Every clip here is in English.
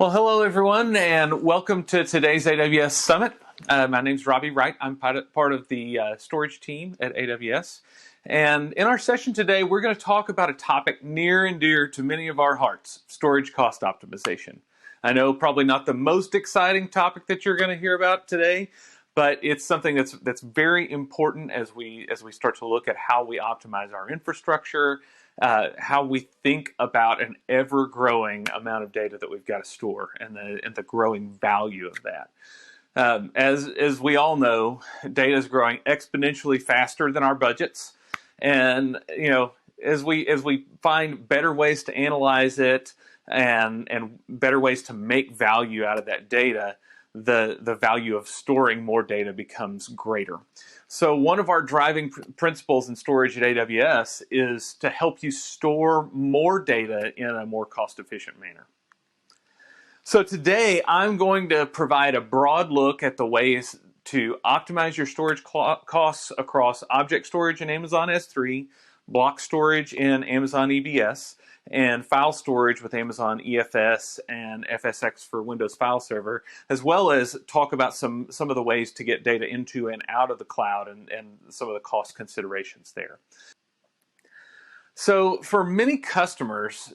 Well, hello everyone, and welcome to today's AWS Summit. My name's Robbie Wright. I'm part of the storage team at AWS. And in our session today, we're going to talk about a topic near and dear to many of our hearts, storage cost optimization. I know probably not the most exciting topic that you're going to hear about today, but it's something that's very important as we start to look at how we optimize our infrastructure, how we think about an ever-growing amount of data that we've got to store, and the growing value of that. As we all know, data is growing exponentially faster than our budgets, and as we find better ways to analyze it and better ways to make value out of that data, the value of storing more data becomes greater. So one of our driving principles in storage at AWS is to help you store more data in a more cost-efficient manner. So today I'm going to provide a broad look at the ways to optimize your storage costs across object storage in Amazon S3, block storage in Amazon EBS, and file storage with Amazon EFS and FSx for Windows File Server, as well as talk about some of the ways to get data into and out of the cloud and some of the cost considerations there. So for many customers,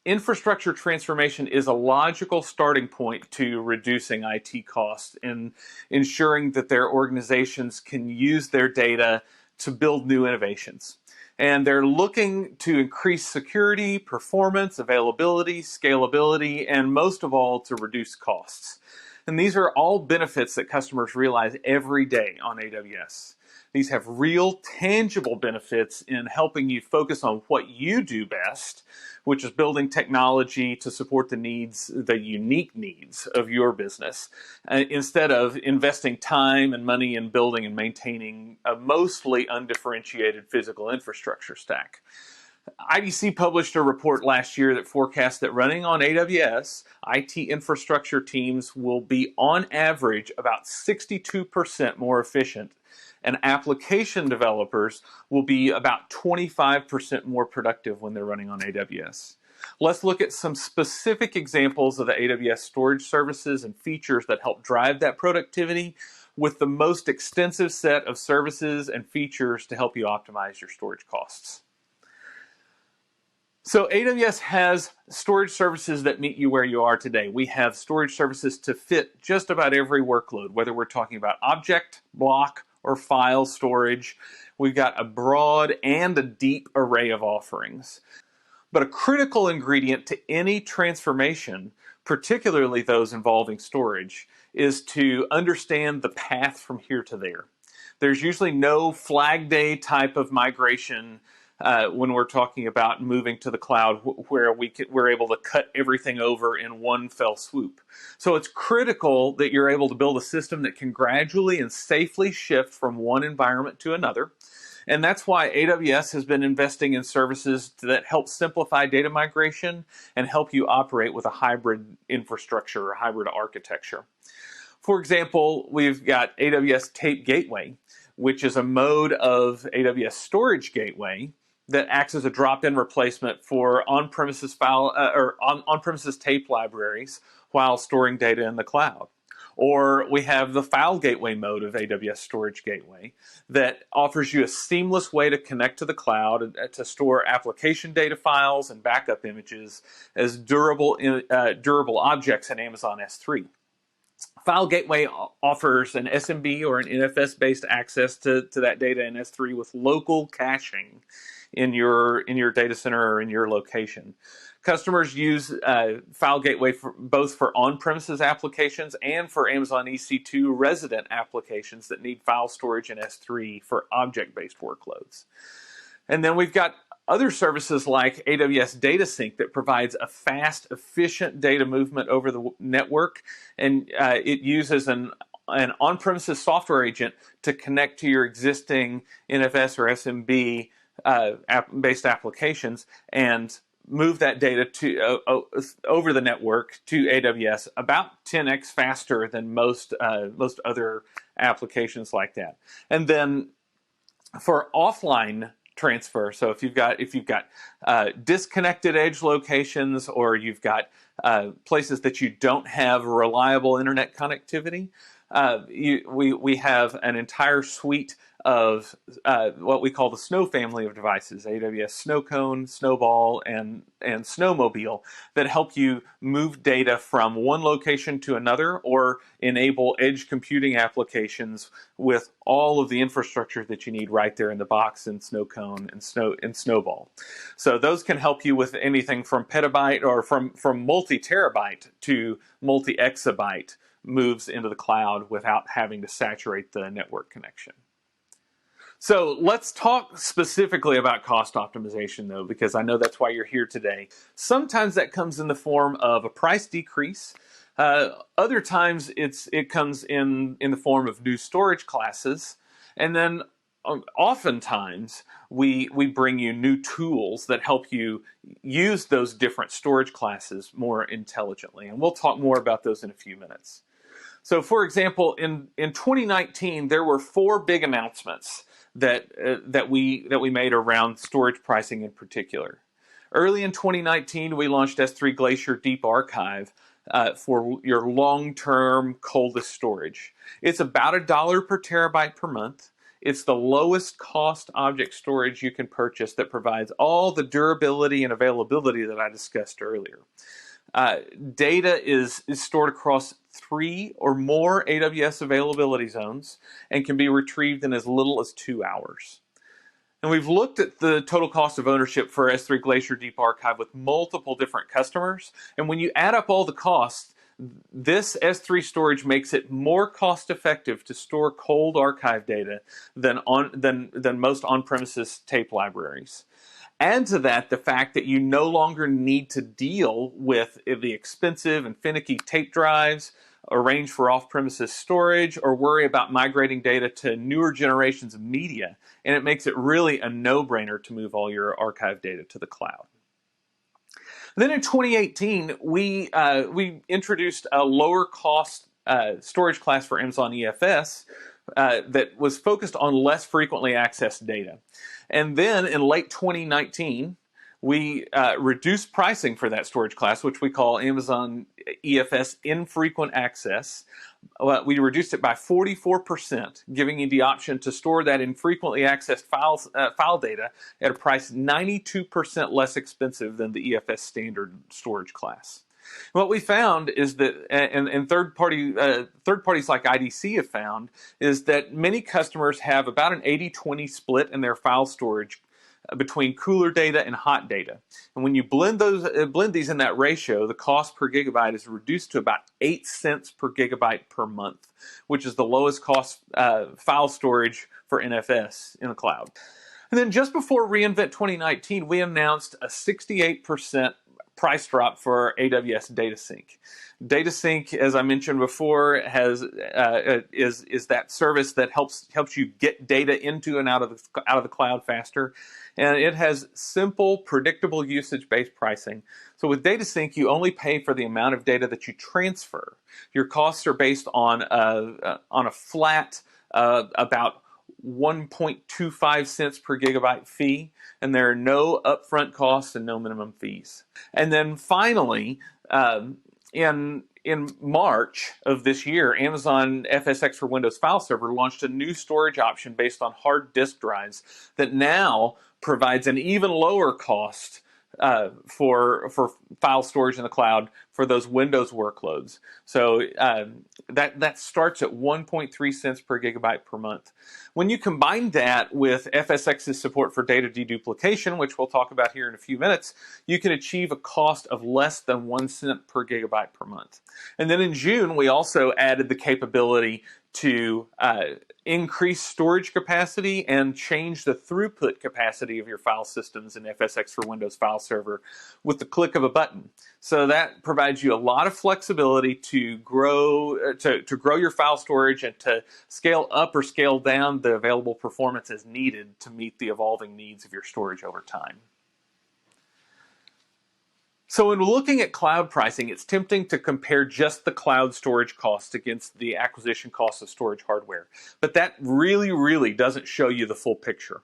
infrastructure transformation is a logical starting point to reducing IT costs and ensuring that their organizations can use their data to build new innovations. And they're looking to increase security, performance, availability, scalability, and most of all, to reduce costs. And these are all benefits that customers realize every day on AWS. These have real, tangible benefits in helping you focus on what you do best, which is building technology to support the unique needs of your business, instead of investing time and money in building and maintaining a mostly undifferentiated physical infrastructure stack. IDC published a report last year that forecasts that running on AWS, IT infrastructure teams will be on average about 62% more efficient, and application developers will be about 25% more productive when they're running on AWS. Let's look at some specific examples of the AWS storage services and features that help drive that productivity with the most extensive set of services and features to help you optimize your storage costs. So AWS has storage services that meet you where you are today. We have storage services to fit just about every workload, whether we're talking about object, block, or file storage. We've got a broad and a deep array of offerings. But a critical ingredient to any transformation, particularly those involving storage, is to understand the path from here to there. There's usually no flag day type of migration when we're talking about moving to the cloud where we're able to cut everything over in one fell swoop. So it's critical that you're able to build a system that can gradually and safely shift from one environment to another. And that's why AWS has been investing in services that help simplify data migration and help you operate with a hybrid infrastructure or hybrid architecture. For example, we've got AWS Tape Gateway, which is a mode of AWS Storage Gateway that acts as a drop-in replacement for on-premises on-premises tape libraries while storing data in the cloud. Or we have the File Gateway mode of AWS Storage Gateway that offers you a seamless way to connect to the cloud to store application data files and backup images as durable objects in Amazon S3. File Gateway offers an SMB or an NFS-based access to that data in S3 with local caching in your data center or in your location. Customers use File Gateway both for on-premises applications and for Amazon EC2 resident applications that need file storage in S3 for object-based workloads. And then we've got other services like AWS Data Sync that provides a fast, efficient data movement over the network, and it uses an on-premises software agent to connect to your existing NFS or SMB based applications and move that data to over the network to AWS about 10x faster than most other applications like that. And then for offline transfer. So if you've got disconnected edge locations, or you've got places that you don't have reliable internet connectivity, we have an entire suite of what we call the Snow family of devices: AWS Snowcone, Snowball, and Snowmobile, that help you move data from one location to another, or enable edge computing applications with all of the infrastructure that you need right there in the box in Snowcone and Snowball. So those can help you with anything from petabyte, or from multi-terabyte to multi-exabyte moves into the cloud without having to saturate the network connection. So let's talk specifically about cost optimization, though, because I know that's why you're here today. Sometimes that comes in the form of a price decrease. Other times it comes in the form of new storage classes. And then oftentimes we bring you new tools that help you use those different storage classes more intelligently. And we'll talk more about those in a few minutes. So, for example, in 2019, there were 4 big announcements that we made around storage pricing in particular. Early in 2019, we launched S3 Glacier Deep Archive for your long-term coldest storage. It's about $1 per terabyte per month. It's the lowest cost object storage you can purchase that provides all the durability and availability that I discussed earlier. Data is stored across 3 or more AWS availability zones and can be retrieved in as little as 2 hours. And we've looked at the total cost of ownership for S3 Glacier Deep Archive with multiple different customers. And when you add up all the costs, this S3 storage makes it more cost effective to store cold archive data than most on-premises tape libraries. Add to that the fact that you no longer need to deal with the expensive and finicky tape drives, arrange for off-premises storage, or worry about migrating data to newer generations of media. And it makes it really a no-brainer to move all your archive data to the cloud. Then in 2018, we introduced a lower cost storage class for Amazon EFS that was focused on less frequently accessed data. And then in late 2019, we reduced pricing for that storage class, which we call Amazon EFS Infrequent Access. We reduced it by 44%, giving you the option to store that infrequently accessed file data at a price 92% less expensive than the EFS standard storage class. What we found is that, and third parties like IDC have found, is that many customers have about an 80-20 split in their file storage between cooler data and hot data. And when you blend these in that ratio, the cost per gigabyte is reduced to about 8 cents per gigabyte per month, which is the lowest cost file storage for NFS in the cloud. And then just before reInvent 2019, we announced a 68% price drop for AWS Data Sync. Data Sync, as I mentioned before, is that service that helps you get data into and out of the cloud faster, and it has simple, predictable usage-based pricing. So with Data Sync, you only pay for the amount of data that you transfer. Your costs are based on a flat about 1.25 cents per gigabyte fee, and there are no upfront costs and no minimum fees. And then finally, in March of this year, Amazon FSx for Windows File Server launched a new storage option based on hard disk drives that now provides an even lower cost for file storage in the cloud for those Windows workloads. So that starts at 1.3 cents per gigabyte per month. When you combine that with FSx's support for data deduplication, which we'll talk about here in a few minutes, you can achieve a cost of less than 1 cent per gigabyte per month. And then in June, we also added the capability to increase storage capacity and change the throughput capacity of your file systems in FSx for Windows File Server with the click of a button. So that provides you a lot of flexibility to grow your file storage and to scale up or scale down the available performance as needed to meet the evolving needs of your storage over time. So when looking at cloud pricing, it's tempting to compare just the cloud storage cost against the acquisition cost of storage hardware. But that really doesn't show you the full picture.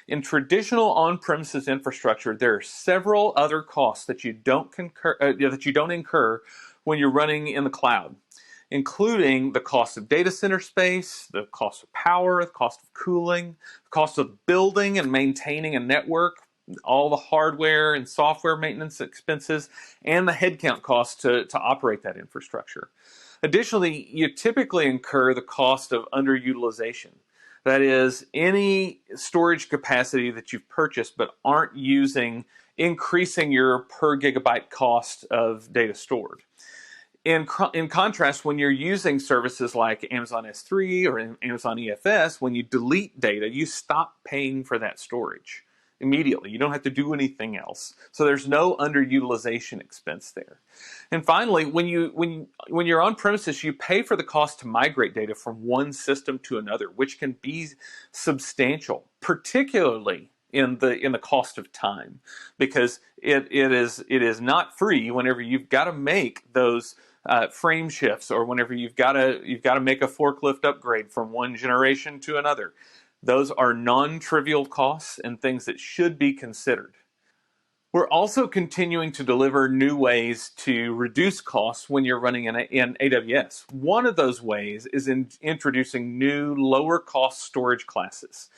In traditional on-premises infrastructure, there are several other costs that you don't incur when you're running in the cloud, including the cost of data center space, the cost of power, the cost of cooling, the cost of building and maintaining a network, all the hardware and software maintenance expenses, and the headcount costs to operate that infrastructure. Additionally, you typically incur the cost of underutilization. That is, any storage capacity that you've purchased but aren't using, increasing your per gigabyte cost of data stored. In contrast, when you're using services like Amazon S3 or Amazon EFS, when you delete data, you stop paying for that storage immediately. You don't have to do anything else. So there's no underutilization expense there. And finally, when you're on premises, you pay for the cost to migrate data from one system to another, which can be substantial, particularly in the cost of time, because it is not free whenever you've got to make those frame shifts, or whenever you've got to make a forklift upgrade from one generation to another. Those are non-trivial costs and things that should be considered. We're also continuing to deliver new ways to reduce costs when you're running in AWS. One of those ways is in introducing new lower cost storage classes.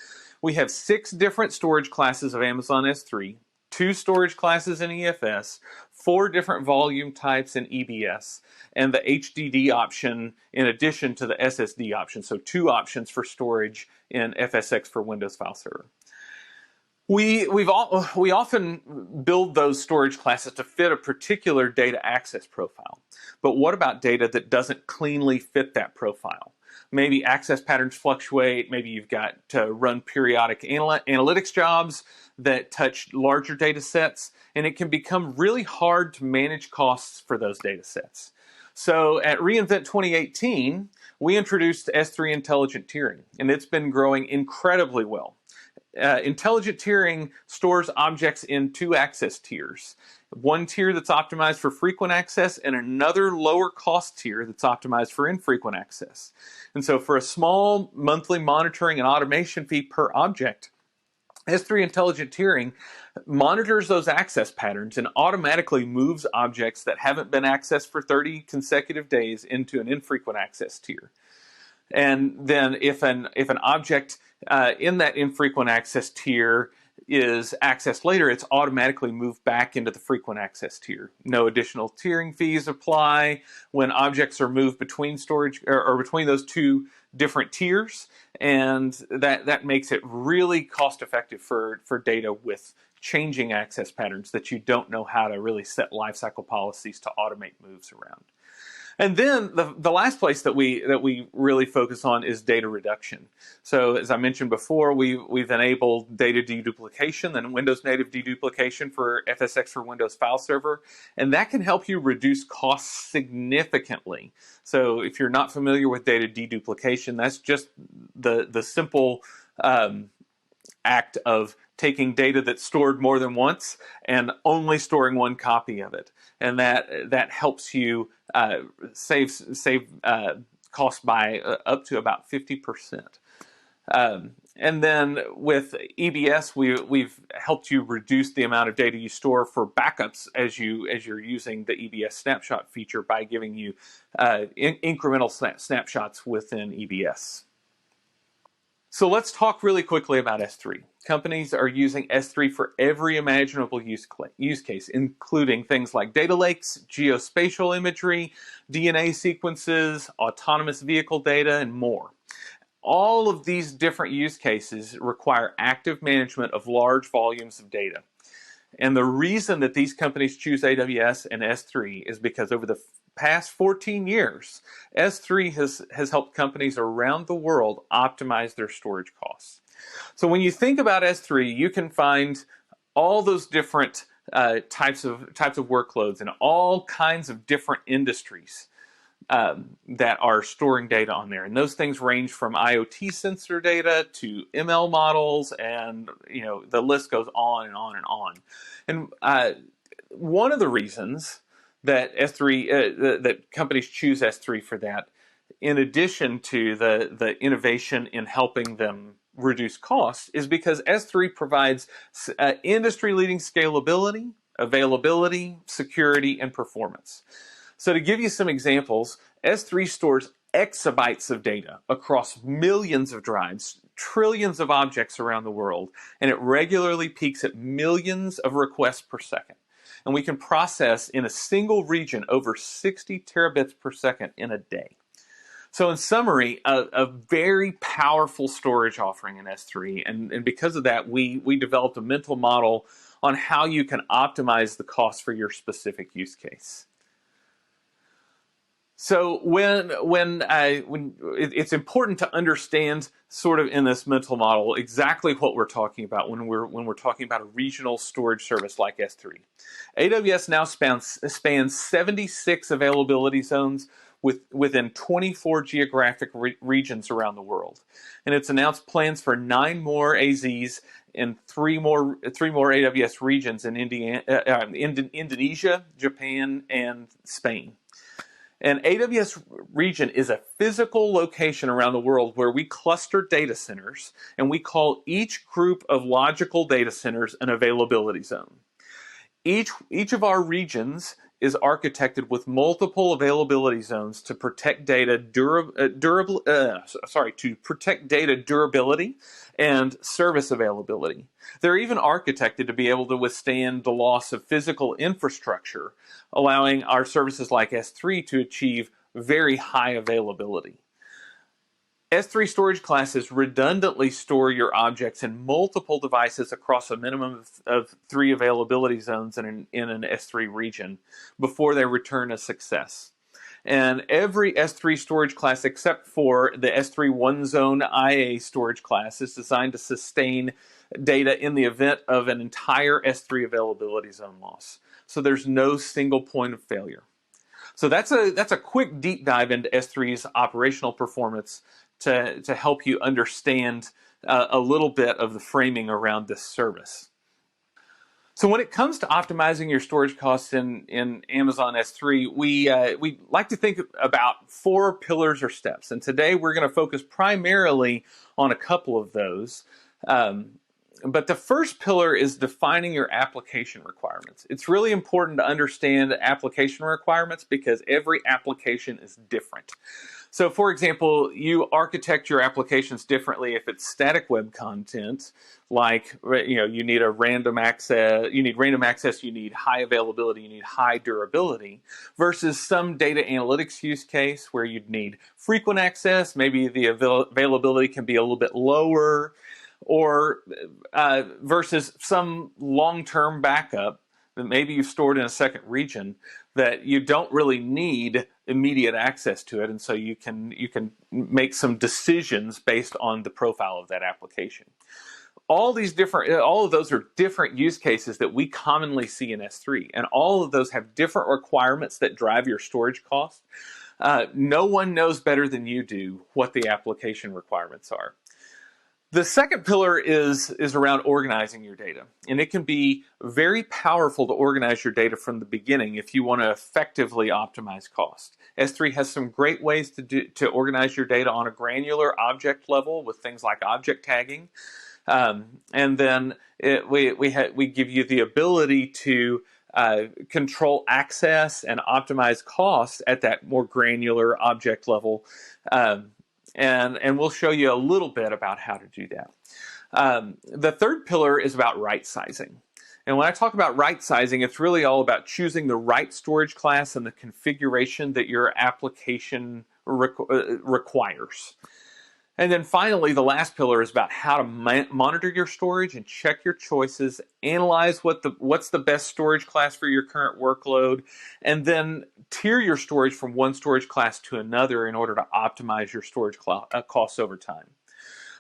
We have 6 different storage classes of Amazon S3, 2 storage classes in EFS, 4 different volume types in EBS, and the HDD option in addition to the SSD option. So 2 options for storage in FSX for Windows File Server. We often build those storage classes to fit a particular data access profile. But what about data that doesn't cleanly fit that profile? Maybe access patterns fluctuate, maybe you've got to run periodic analytics jobs that touch larger data sets, and it can become really hard to manage costs for those data sets. So at reInvent 2018, we introduced S3 Intelligent Tiering, and it's been growing incredibly well. Intelligent tiering stores objects in 2 access tiers. One tier that's optimized for frequent access and another lower cost tier that's optimized for infrequent access. And so for a small monthly monitoring and automation fee per object, S3 Intelligent Tiering monitors those access patterns and automatically moves objects that haven't been accessed for 30 consecutive days into an infrequent access tier. And then if an object in that infrequent access tier is accessed later, it's automatically moved back into the frequent access tier. No additional tiering fees apply when objects are moved between storage or between those 2 different tiers, and that makes it really cost effective for data with changing access patterns that you don't know how to really set lifecycle policies to automate moves around. And then the last place that we really focus on is data reduction. So as I mentioned before, we've enabled data deduplication and Windows native deduplication for FSX for Windows File Server, and that can help you reduce costs significantly. So if you're not familiar with data deduplication, that's just the simple act of taking data that's stored more than once and only storing one copy of it, and that helps you save costs by up to about 50%. And then with EBS, we've helped you reduce the amount of data you store for backups as you're using the EBS snapshot feature by giving you incremental snapshots within EBS. So let's talk really quickly about S3. Companies are using S3 for every imaginable use case, including things like data lakes, geospatial imagery, DNA sequences, autonomous vehicle data, and more. All of these different use cases require active management of large volumes of data. And the reason that these companies choose AWS and S3 is because over the past 14 years, S3 has helped companies around the world optimize their storage costs. So when you think about S3, you can find all those different types of workloads in all kinds of different industries that are storing data on there. And those things range from IoT sensor data to ML models, and the list goes on and on and on. And one of the reasons that S3 that companies choose S3 for that, in addition to the innovation in helping them reduce costs, is because S3 provides industry-leading scalability, availability, security, and performance. So to give you some examples, S3 stores exabytes of data across millions of drives, trillions of objects around the world, and it regularly peaks at millions of requests per second. And we can process in a single region over 60 terabits per second in a day. So in summary, a very powerful storage offering in S3, and because of that, we developed a mental model on how you can optimize the cost for your specific use case. So when it's important to understand, sort of in this mental model, exactly what we're talking about when we're talking about a regional storage service like S3. AWS now spans 76 availability zones within 24 geographic regions around the world, and it's announced plans for 9 more AZs and three more AWS regions in Indonesia, Japan, and Spain. An AWS region is a physical location around the world where we cluster data centers, and we call each group of logical data centers an availability zone. Each of our regions is architected with multiple availability zones to protect data durability and service availability. They're even architected to be able to withstand the loss of physical infrastructure, allowing our services like S3 to achieve very high availability. S3 storage classes redundantly store your objects in multiple devices across a minimum of 3 availability zones in an S3 region before they return a success. And every S3 storage class except for the S3 one zone IA storage class is designed to sustain data in the event of an entire S3 availability zone loss. So there's no single point of failure. So that's a quick deep dive into S3's operational performance to help you understand a little bit of the framing around this service. So when it comes to optimizing your storage costs in Amazon S3, we like to think about 4 pillars or steps. And today we're going to focus primarily on a couple of those. But the first pillar is defining your application requirements. It's really important to understand application requirements because every application is different. So for example, you architect your applications differently if it's static web content, like you need random access, you need high availability, you need high durability, versus some data analytics use case where you'd need frequent access, maybe the availability can be a little bit lower, or versus some long-term backup that maybe you've stored in a second region that you don't really need immediate access to it, and so you can make some decisions based on the profile of that application. All of those are different use cases that we commonly see in S3, and all of those have different requirements that drive your storage cost. No one knows better than you do what the application requirements are. The second pillar is around organizing your data, and it can be very powerful to organize your data from the beginning if you want to effectively optimize cost. S3 has some great ways to organize your data on a granular object level with things like object tagging, and then we give you the ability to control access and optimize costs at that more granular object level. And we'll show you a little bit about how to do that. The third pillar is about right sizing. And when I talk about right sizing, it's really all about choosing the right storage class and the configuration that your application requires. And then finally, the last pillar is about how to monitor your storage and check your choices, analyze what's the best storage class for your current workload, and then tier your storage from one storage class to another in order to optimize your storage costs over time.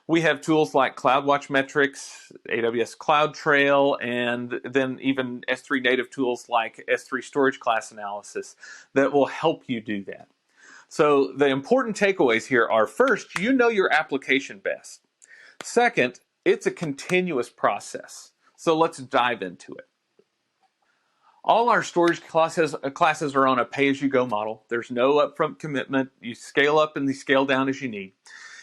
We have tools like CloudWatch Metrics, AWS CloudTrail, and then even S3 native tools like S3 Storage Class Analysis that will help you do that. So the important takeaways here are, first, you know your application best. Second, it's a continuous process. So let's dive into it. All our storage classes are on a pay-as-you-go model. There's no upfront commitment. You scale up and you scale down as you need.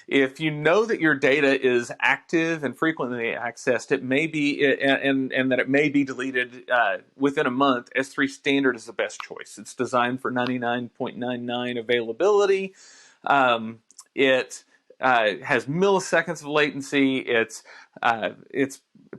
If you know that your data is active and frequently accessed, it may be and that it may be deleted within a month, S3 Standard is the best choice. It's designed for 99.99 availability. It has milliseconds of latency. It's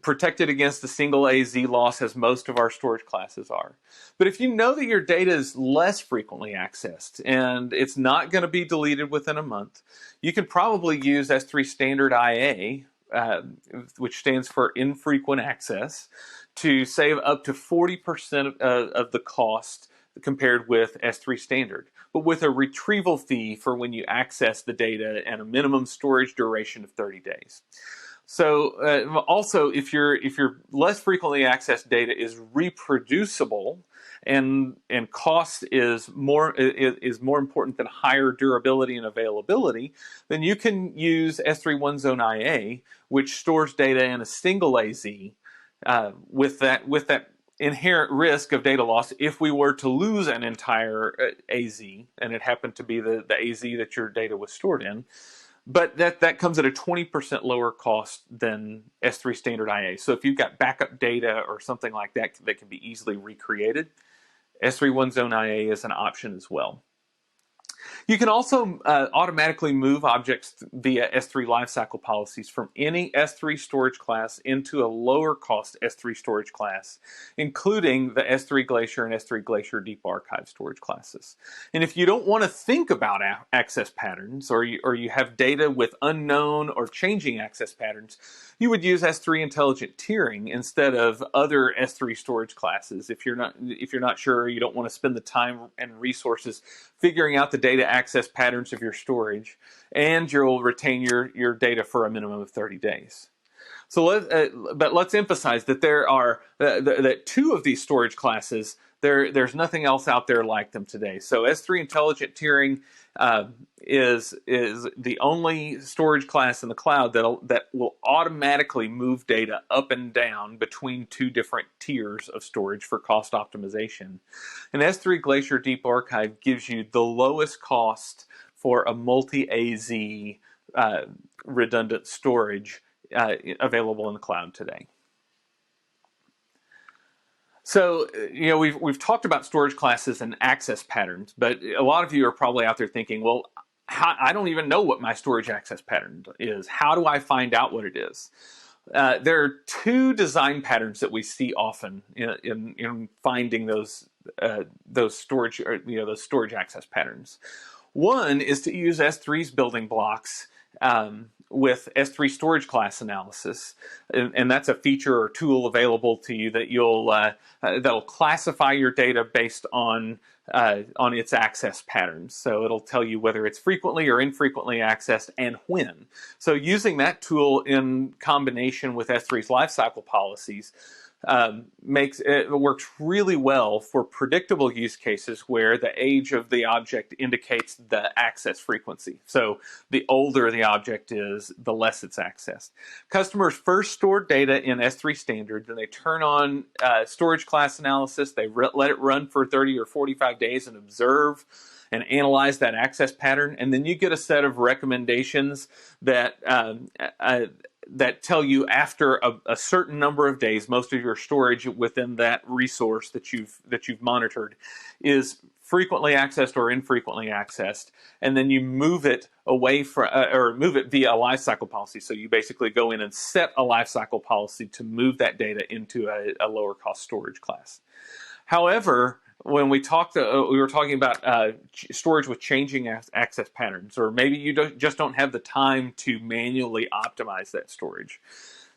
protected against a single AZ loss, as most of our storage classes are. But if you know that your data is less frequently accessed and it's not going to be deleted within a month, you can probably use S3 Standard IA, which stands for infrequent access, to save up to 40% of the cost compared with S3 Standard, but with a retrieval fee for when you access the data and a minimum storage duration of 30 days. So also, if your less frequently accessed data is reproducible and cost is more important than higher durability and availability, then you can use S3 One Zone IA, which stores data in a single AZ with that inherent risk of data loss if we were to lose an entire AZ and it happened to be the AZ that your data was stored in. But that comes at a 20% lower cost than S3 Standard IA. So if you've got backup data or something like that that can be easily recreated, S3 One Zone IA is an option as well. You can also automatically move objects via S3 Lifecycle policies from any S3 storage class into a lower cost S3 storage class, including the S3 Glacier and S3 Glacier Deep Archive storage classes. And if you don't want to think about access patterns, or you have data with unknown or changing access patterns, you would use S3 Intelligent Tiering instead of other S3 storage classes. If you're not sure, you don't want to spend the time and resources figuring out the data access patterns of your storage, and you'll retain your data for a minimum of 30 days. So but let's emphasize that there are that two of these storage classes, there's nothing else out there like them today. So S3 Intelligent Tiering is the only storage class in the cloud that will automatically move data up and down between two different tiers of storage for cost optimization. And S3 Glacier Deep Archive gives you the lowest cost for a multi-AZ redundant storage available in the cloud today. So, we've talked about storage classes and access patterns, but a lot of you are probably out there thinking, well, I don't even know what my storage access pattern is. How do I find out what it is? There are two design patterns that we see often in finding those storage access patterns. One is to use S3's building blocks with S3 storage class analysis, and that's a feature or tool available to you that that'll classify your data based on its access patterns. So it'll tell you whether it's frequently or infrequently accessed and when. So using that tool in combination with S3's lifecycle policies works really well for predictable use cases where the age of the object indicates the access frequency. So the older the object is, the less it's accessed. Customers first store data in S3 Standard, then they turn on storage class analysis. They let it run for 30 or 45 days and observe and analyze that access pattern, and then you get a set of recommendations that tell you after a certain number of days, most of your storage within that resource that you've monitored is frequently accessed or infrequently accessed, and then you move it away from or move it via a lifecycle policy. So you basically go in and set a lifecycle policy to move that data into a lower cost storage class. However, when we were talking about storage with changing access patterns, or maybe you just don't have the time to manually optimize that storage.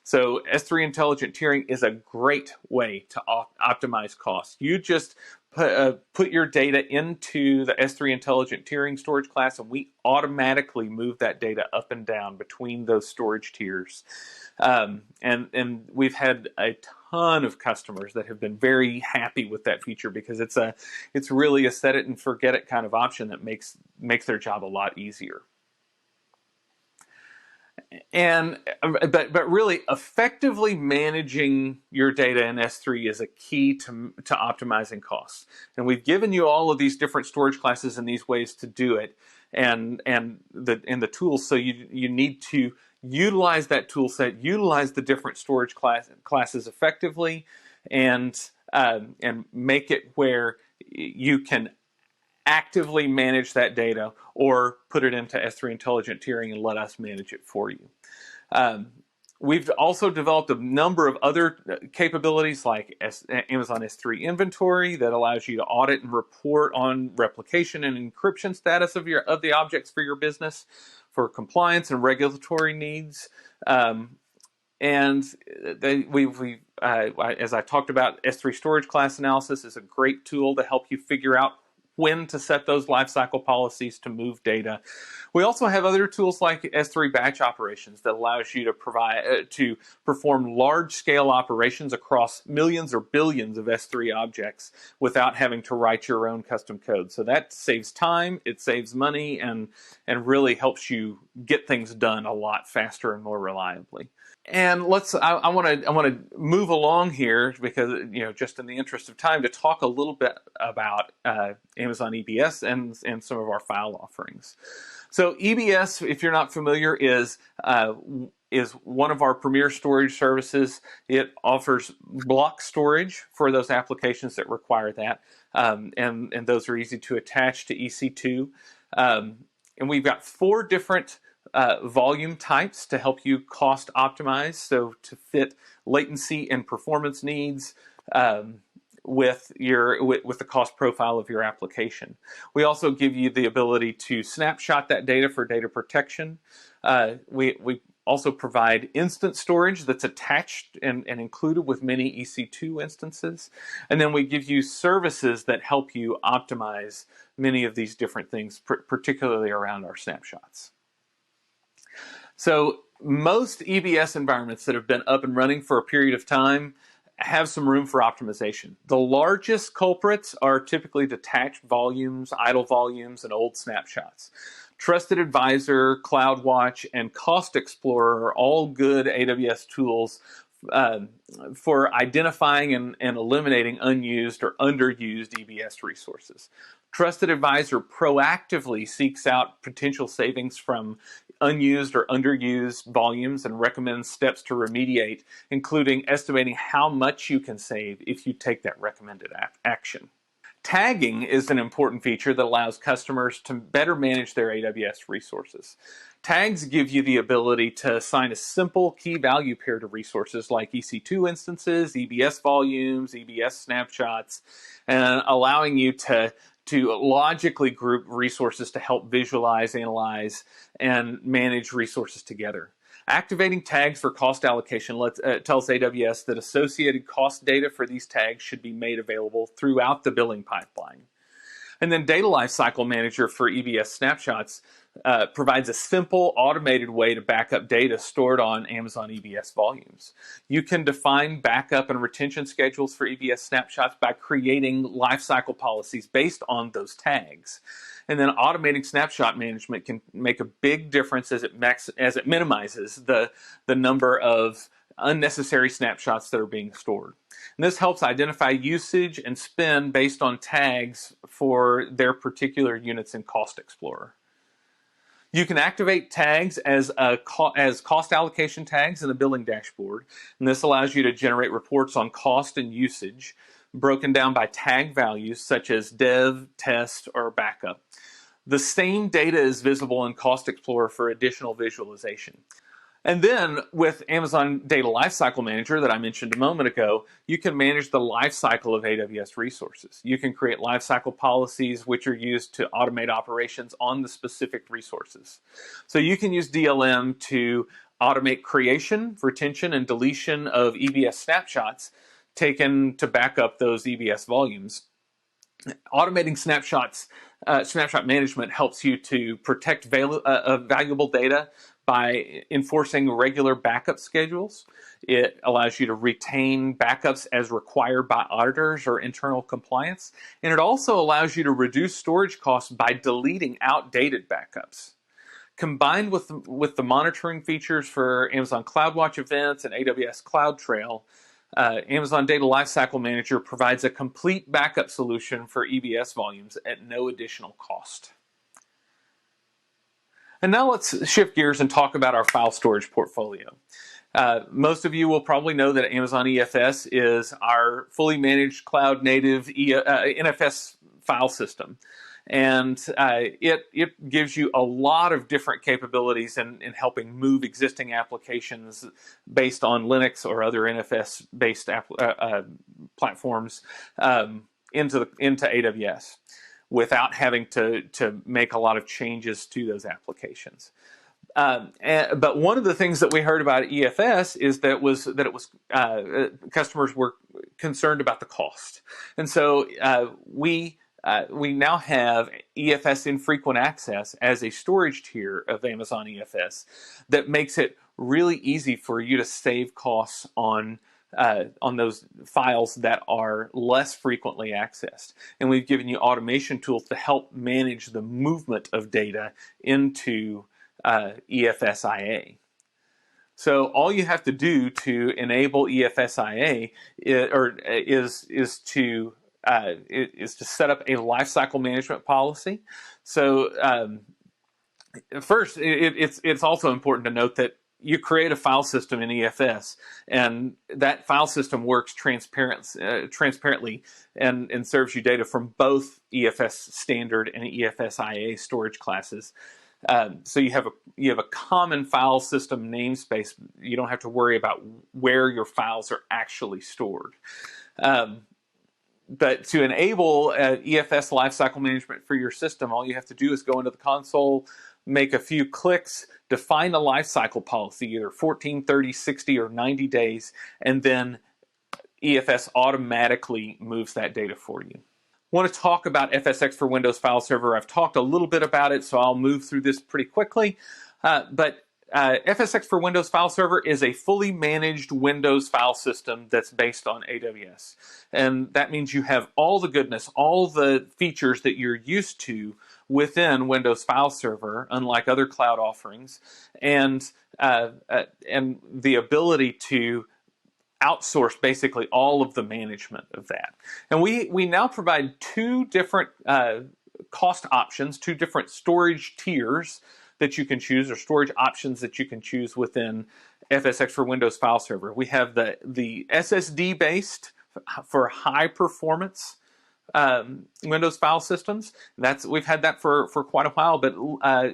So S3 Intelligent Tiering is a great way to optimize costs. You just put your data into the S3 Intelligent Tiering storage class, and we automatically move that data up and down between those storage tiers. And we've had a ton of customers that have been very happy with that feature because it's really a set it and forget it kind of option that makes their job a lot easier. And but really effectively managing your data in S3 is a key to optimizing costs. And we've given you all of these different storage classes and these ways to do it, and the tools. So you need to utilize that tool set, utilize the different storage classes effectively, and make it where you can actively manage that data or put it into S3 intelligent tiering and let us manage it for you. We've also developed a number of other capabilities like Amazon S3 inventory that allows you to audit and report on replication and encryption status of the objects for your business for compliance and regulatory needs. And as I talked about, S3 storage class analysis is a great tool to help you figure out when to set those lifecycle policies to move data. We also have other tools like S3 batch operations that allows you to perform large-scale operations across millions or billions of S3 objects without having to write your own custom code. So that saves time, it saves money, and really helps you get things done a lot faster and more reliably. And I want to move along here because, just in the interest of time, to talk a little bit about Amazon EBS and some of our file offerings. So EBS, if you're not familiar, is one of our premier storage services. It offers block storage for those applications that require that, and those are easy to attach to EC2. And we've got 4 different volume types to help you cost optimize, so to fit latency and performance needs with the cost profile of your application. We also give you the ability to snapshot that data for data protection. We also provide instant storage that's attached and included with many EC2 instances. And then we give you services that help you optimize many of these different things, particularly around our snapshots. So most EBS environments that have been up and running for a period of time have some room for optimization. The largest culprits are typically detached volumes, idle volumes, and old snapshots. Trusted Advisor, CloudWatch, and Cost Explorer are all good AWS tools for identifying and eliminating unused or underused EBS resources. Trusted Advisor proactively seeks out potential savings from unused or underused volumes and recommends steps to remediate, including estimating how much you can save if you take that recommended action. Tagging is an important feature that allows customers to better manage their AWS resources. Tags give you the ability to assign a simple key value pair to resources like EC2 instances, EBS volumes, EBS snapshots, and allowing you to logically group resources to help visualize, analyze, and manage resources together. Activating tags for cost allocation tells AWS that associated cost data for these tags should be made available throughout the billing pipeline. And then Data Lifecycle Manager for EBS snapshots provides a simple automated way to back up data stored on Amazon EBS volumes. You can define backup and retention schedules for EBS snapshots by creating lifecycle policies based on those tags. And then automating snapshot management can make a big difference as it minimizes the number of unnecessary snapshots that are being stored. And this helps identify usage and spend based on tags for their particular units in Cost Explorer. You can activate tags as cost allocation tags in the billing dashboard, and this allows you to generate reports on cost and usage broken down by tag values such as dev, test, or backup. The same data is visible in Cost Explorer for additional visualization. And then with Amazon Data Lifecycle Manager that I mentioned a moment ago, you can manage the lifecycle of AWS resources. You can create lifecycle policies which are used to automate operations on the specific resources. So you can use DLM to automate creation, retention, and deletion of EBS snapshots taken to back up those EBS volumes. Automating snapshot management helps you to protect valuable data by enforcing regular backup schedules. It allows you to retain backups as required by auditors or internal compliance. And it also allows you to reduce storage costs by deleting outdated backups. Combined with the monitoring features for Amazon CloudWatch events and AWS CloudTrail, Amazon Data Lifecycle Manager provides a complete backup solution for EBS volumes at no additional cost. And now let's shift gears and talk about our file storage portfolio. Most of you will probably know that Amazon EFS is our fully managed cloud-native NFS file system. And it gives you a lot of different capabilities in helping move existing applications based on Linux or other NFS-based platforms into AWS without having to make a lot of changes to those applications. But one of the things that we heard about EFS is that it was customers were concerned about the cost, and so we now have EFS infrequent access as a storage tier of Amazon EFS that makes it really easy for you to save costs on those files that are less frequently accessed. And we've given you automation tools to help manage the movement of data into EFSIA. So all you have to do to enable EFSIA is to set up a lifecycle management policy. So first, it's also important to note that you create a file system in EFS, and that file system works transparently and serves you data from both EFS standard and EFSIA storage classes. So you have a common file system namespace. You don't have to worry about where your files are actually stored. But to enable EFS lifecycle management for your system, all you have to do is go into the console, make a few clicks, define a lifecycle policy, either 14, 30, 60, or 90 days, and then EFS automatically moves that data for you. I want to talk about FSX for Windows File Server. I've talked a little bit about it, so I'll move through this pretty quickly. But FSX for Windows File Server is a fully managed Windows file system that's based on AWS. And that means you have all the goodness, all the features that you're used to within Windows File Server, unlike other cloud offerings, and the ability to outsource basically all of the management of that. And we now provide two different cost options, two different storage tiers that you can choose, or storage options that you can choose within FSX for Windows File Server. We have the SSD based for high performance Windows file systems. We've had that for quite a while, but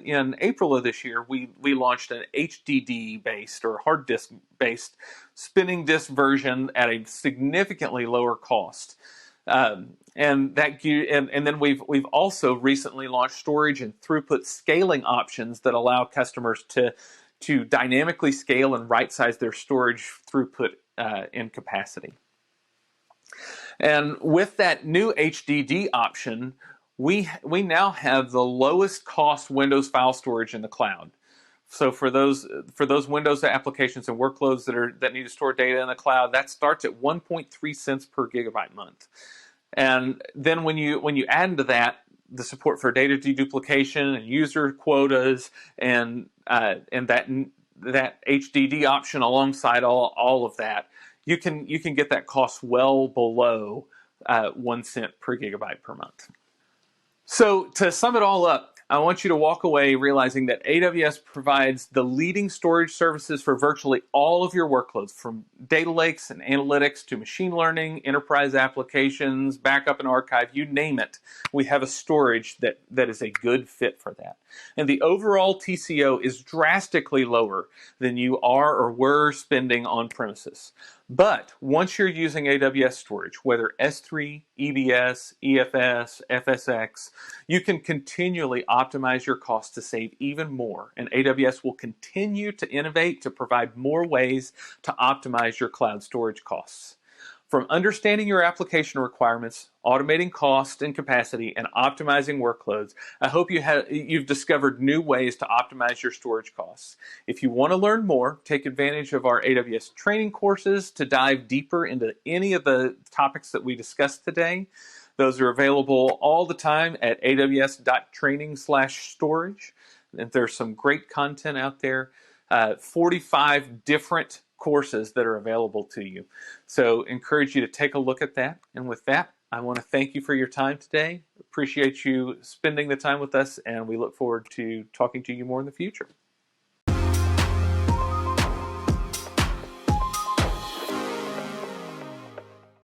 in April of this year, we launched an HDD based or hard disk based spinning disk version at a significantly lower cost. And then we've also recently launched storage and throughput scaling options that allow customers to dynamically scale and right size their storage throughput and capacity. And with that new HDD option, we now have the lowest cost Windows file storage in the cloud. So for those Windows applications and workloads that need to store data in the cloud, that starts at 1.3 cents per gigabyte month. And then when you add into that the support for data deduplication and user quotas and that HDD option alongside all of that, you can get that cost well below 1 cent per gigabyte per month. So to sum it all up, I want you to walk away realizing that AWS provides the leading storage services for virtually all of your workloads, from data lakes and analytics to machine learning, enterprise applications, backup and archive, you name it. We have a storage that is a good fit for that. And the overall TCO is drastically lower than you are or were spending on premises. But once you're using AWS storage, whether S3, EBS, EFS, FSX, you can continually optimize your costs to save even more. And AWS will continue to innovate to provide more ways to optimize your cloud storage costs. From understanding your application requirements, automating cost and capacity, and optimizing workloads, I hope you've discovered new ways to optimize your storage costs. If you want to learn more, take advantage of our AWS training courses to dive deeper into any of the topics that we discussed today. Those are available all the time at aws.training/storage. And there's some great content out there, 45 different courses that are available to you. So encourage you to take a look at that. And with that, I want to thank you for your time today. Appreciate you spending the time with us, and we look forward to talking to you more in the future.